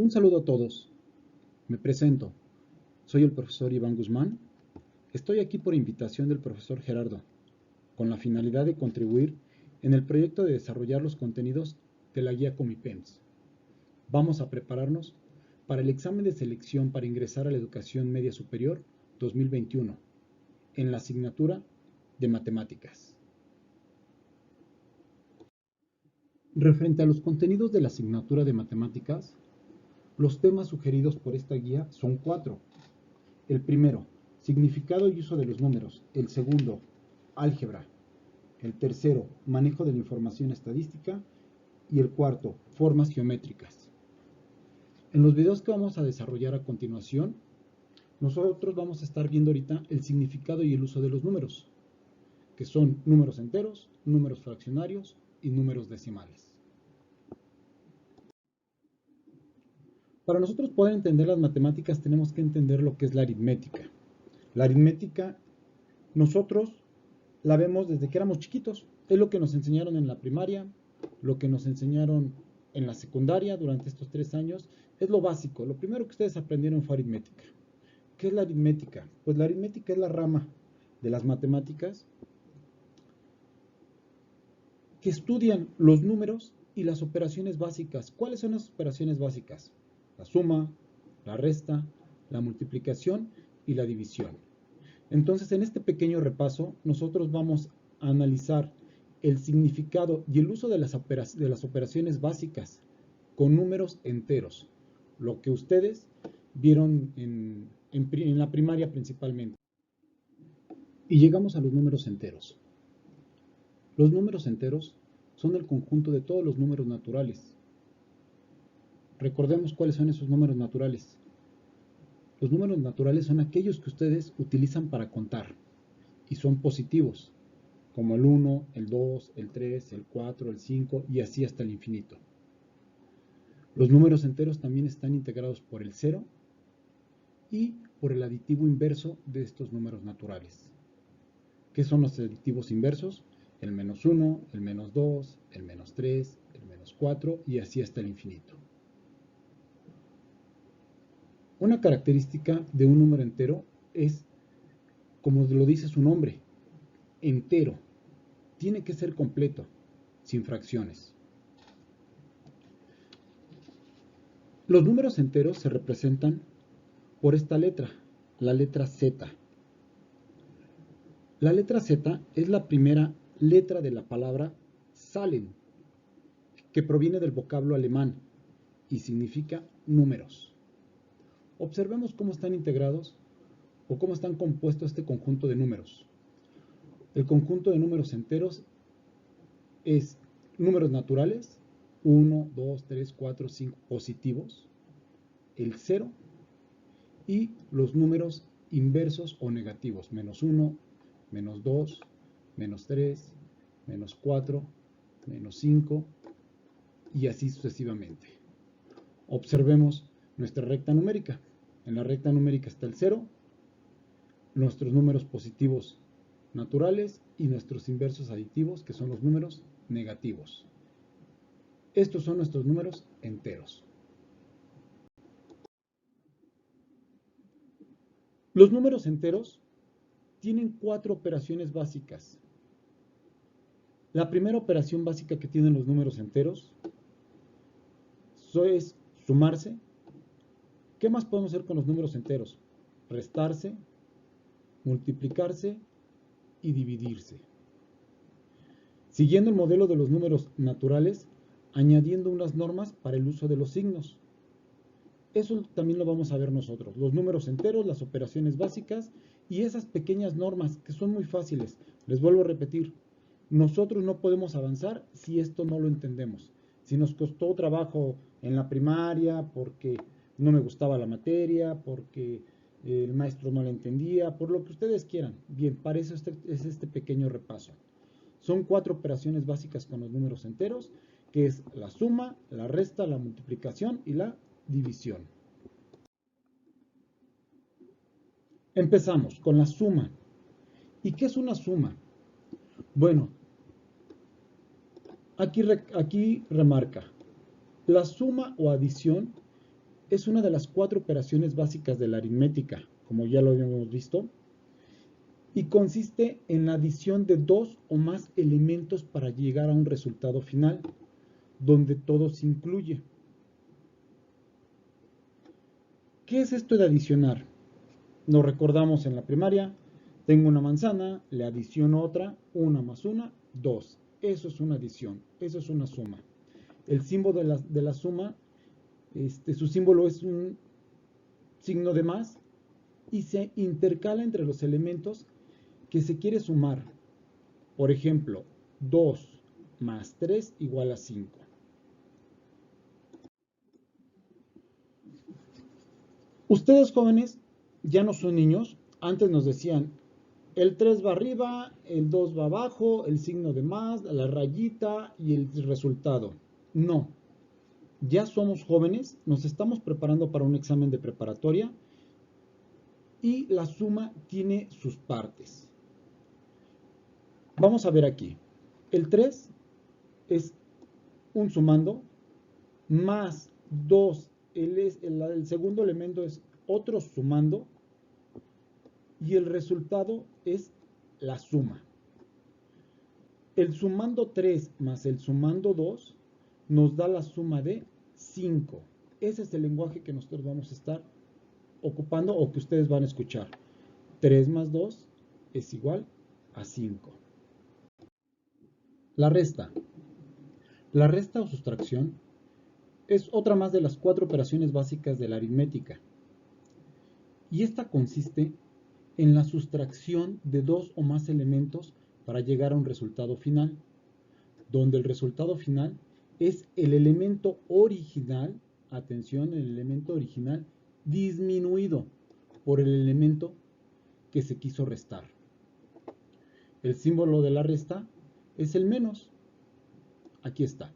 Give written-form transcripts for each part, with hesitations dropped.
Un saludo a todos. Me presento. Soy el profesor Iván Guzmán. Estoy aquí por invitación del profesor Gerardo, con la finalidad de contribuir en el proyecto de desarrollar los contenidos de la guía Comipems. Vamos a prepararnos para el examen de selección para ingresar a la educación media superior 2021 en la asignatura de matemáticas. Referente a los contenidos de la asignatura de matemáticas, los temas sugeridos por esta guía son 4. El primero, significado y uso de los números. El segundo, álgebra. El tercero, manejo de la información estadística. Y el cuarto, formas geométricas. En los videos que vamos a desarrollar a continuación, nosotros vamos a estar viendo ahorita el significado y el uso de los números, que son números enteros, números fraccionarios y números decimales. Para nosotros poder entender las matemáticas tenemos que entender lo que es la aritmética. La aritmética nosotros la vemos desde que éramos chiquitos. Es lo que nos enseñaron en la primaria, lo que nos enseñaron en la secundaria durante estos 3 años. Es lo básico. Lo primero que ustedes aprendieron fue aritmética. ¿Qué es la aritmética? Pues la aritmética es la rama de las matemáticas que estudian los números y las operaciones básicas. ¿Cuáles son las operaciones básicas? La suma, la resta, la multiplicación y la división. Entonces, en este pequeño repaso, nosotros vamos a analizar el significado y el uso de las operaciones básicas con números enteros, lo que ustedes vieron en la primaria principalmente. Y llegamos a los números enteros. Los números enteros son el conjunto de todos los números naturales. Recordemos cuáles son esos números naturales. Los números naturales son aquellos que ustedes utilizan para contar y son positivos, como el 1, el 2, el 3, el 4, el 5 y así hasta el infinito. Los números enteros también están integrados por el 0 y por el aditivo inverso de estos números naturales. ¿Qué son los aditivos inversos? El -1, el -2, el -3, el -4 y así hasta el infinito. Una característica de un número entero es, como lo dice su nombre, entero. Tiene que ser completo, sin fracciones. Los números enteros se representan por esta letra, la letra Z. La letra Z es la primera letra de la palabra Zahlen, que proviene del vocablo alemán y significa números. Observemos cómo están integrados o cómo están compuestos este conjunto de números. El conjunto de números enteros es números naturales, 1, 2, 3, 4, 5 positivos, el 0 y los números inversos o negativos, -1, -2, -3, -4, -5 y así sucesivamente. Observemos nuestra recta numérica. En la recta numérica está el 0, nuestros números positivos naturales y nuestros inversos aditivos, que son los números negativos. Estos son nuestros números enteros. Los números enteros tienen 4 operaciones básicas. La primera operación básica que tienen los números enteros es sumarse. ¿Qué más podemos hacer con los números enteros? Restarse, multiplicarse y dividirse. Siguiendo el modelo de los números naturales, añadiendo unas normas para el uso de los signos. Eso también lo vamos a ver nosotros. Los números enteros, las operaciones básicas y esas pequeñas normas que son muy fáciles. Les vuelvo a repetir, nosotros no podemos avanzar si esto no lo entendemos. Si nos costó trabajo en la primaria porque no me gustaba la materia, porque el maestro no la entendía, por lo que ustedes quieran. Bien, para eso es este pequeño repaso. Son 4 operaciones básicas con los números enteros, que es la suma, la resta, la multiplicación y la división. Empezamos con la suma. ¿Y qué es una suma? Bueno, aquí remarca, la suma o adición es una de las 4 operaciones básicas de la aritmética, como ya lo habíamos visto, y consiste en la adición de 2 o más elementos para llegar a un resultado final, donde todo se incluye. ¿Qué es esto de adicionar? Nos recordamos en la primaria, tengo una manzana, le adiciono otra, 1 más 1, 2. Eso es una adición, eso es una suma. El símbolo de la suma, su símbolo es un signo de más y se intercala entre los elementos que se quiere sumar. Por ejemplo, 2 más 3 igual a 5. Ustedes jóvenes ya no son niños. Antes nos decían, el 3 va arriba, el 2 va abajo, el signo de más, la rayita y el resultado. No, ya somos jóvenes, nos estamos preparando para un examen de preparatoria y la suma tiene sus partes. Vamos a ver aquí. El 3 es un sumando, más 2, el segundo elemento es otro sumando, y el resultado es la suma. El sumando 3 más el sumando 2 nos da la suma de 5. Ese es el lenguaje que nosotros vamos a estar ocupando o que ustedes van a escuchar. 3 más 2 es igual a 5. La resta. La resta o sustracción es otra más de las 4 operaciones básicas de la aritmética. Y esta consiste en la sustracción de 2 o más elementos para llegar a un resultado final, donde el resultado final es el elemento original, atención, el elemento original disminuido por el elemento que se quiso restar. El símbolo de la resta es el menos. Aquí está.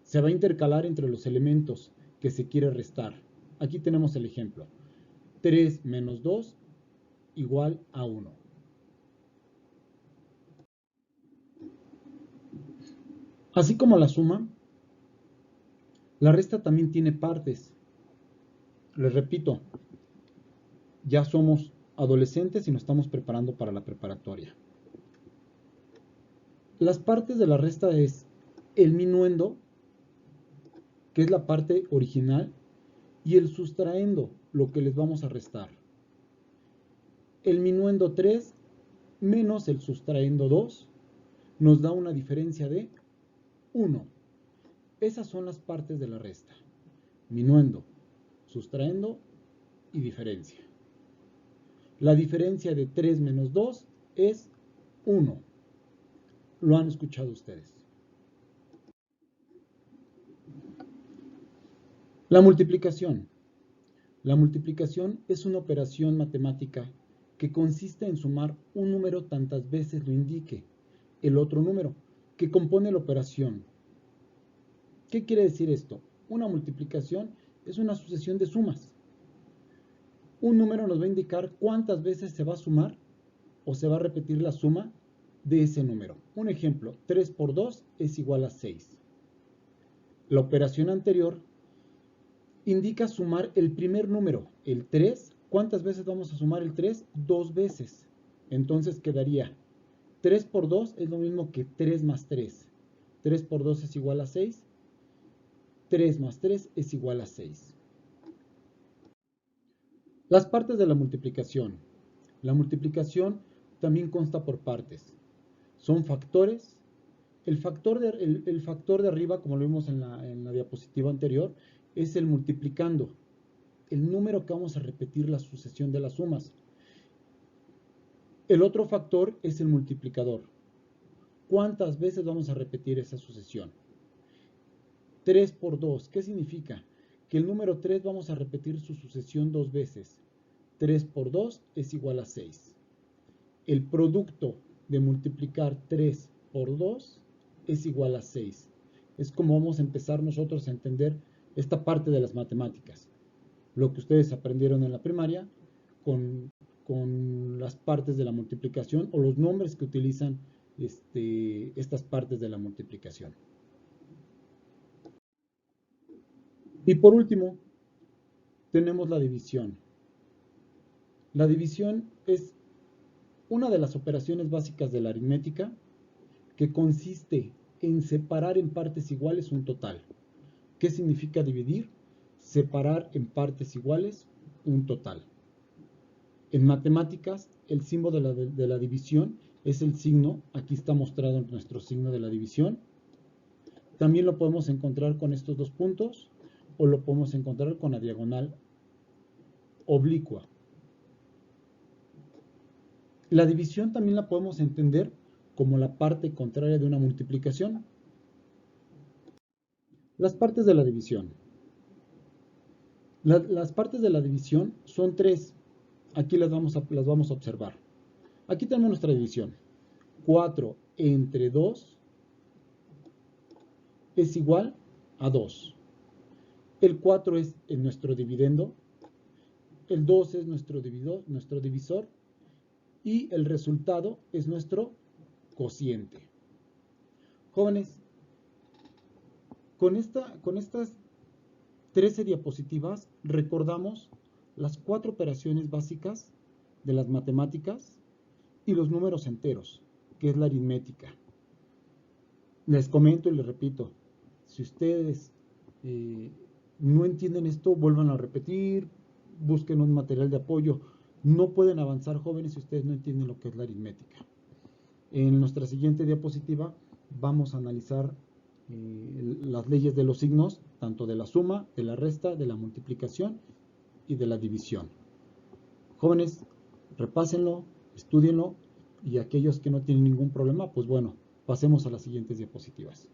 Se va a intercalar entre los elementos que se quiere restar. Aquí tenemos el ejemplo. 3 menos 2 igual a 1. Así como la suma, la resta también tiene partes. Les repito, ya somos adolescentes y nos estamos preparando para la preparatoria. Las partes de la resta es el minuendo, que es la parte original, y el sustraendo, lo que les vamos a restar. El minuendo 3 menos el sustraendo 2 nos da una diferencia de 1. Esas son las partes de la resta. Minuendo, sustraendo y diferencia. La diferencia de 3 menos 2 es 1. Lo han escuchado ustedes. La multiplicación. La multiplicación es una operación matemática que consiste en sumar un número tantas veces lo indique el otro número que compone la operación. ¿Qué quiere decir esto? Una multiplicación es una sucesión de sumas. Un número nos va a indicar cuántas veces se va a sumar o se va a repetir la suma de ese número. Un ejemplo, 3 por 2 es igual a 6. La operación anterior indica sumar el primer número, el 3. ¿Cuántas veces vamos a sumar el 3? 2 veces. Entonces quedaría 3 por 2 es lo mismo que 3 más 3. 3 por 2 es igual a 6. 3 más 3 es igual a 6. Las partes de la multiplicación. La multiplicación también consta por partes. Son factores. El factor de arriba, como lo vimos en la diapositiva anterior, es el multiplicando, el número que vamos a repetir la sucesión de las sumas. El otro factor es el multiplicador. ¿Cuántas veces vamos a repetir esa sucesión? 3 por 2, ¿qué significa? Que el número 3 vamos a repetir su sucesión 2 veces. 3 por 2 es igual a 6. El producto de multiplicar 3 por 2 es igual a 6. Es como vamos a empezar nosotros a entender esta parte de las matemáticas. Lo que ustedes aprendieron en la primaria con las partes de la multiplicación o los nombres que utilizan estas partes de la multiplicación. Y por último, tenemos la división. La división es una de las operaciones básicas de la aritmética que consiste en separar en partes iguales un total. ¿Qué significa dividir? Separar en partes iguales un total. En matemáticas, el símbolo de la división es el signo. Aquí está mostrado nuestro signo de la división. También lo podemos encontrar con estos dos puntos o lo podemos encontrar con la diagonal oblicua. La división también la podemos entender como la parte contraria de una multiplicación. Las partes de la división. Las partes de la división son tres. Aquí las vamos a observar. Aquí tenemos nuestra división. 4 entre 2 es igual a 2. El 4 es nuestro dividendo. El 2 es nuestro divisor. Y el resultado es nuestro cociente. Jóvenes, con estas 13 diapositivas recordamos las 4 operaciones básicas de las matemáticas y los números enteros, que es la aritmética. Les comento y les repito, si ustedes no entienden esto, vuelvan a repetir, busquen un material de apoyo. No pueden avanzar, jóvenes, si ustedes no entienden lo que es la aritmética. En nuestra siguiente diapositiva vamos a analizar las leyes de los signos, tanto de la suma, de la resta, de la multiplicación y de la división. Jóvenes, repásenlo, estudienlo, y aquellos que no tienen ningún problema, pues bueno, pasemos a las siguientes diapositivas.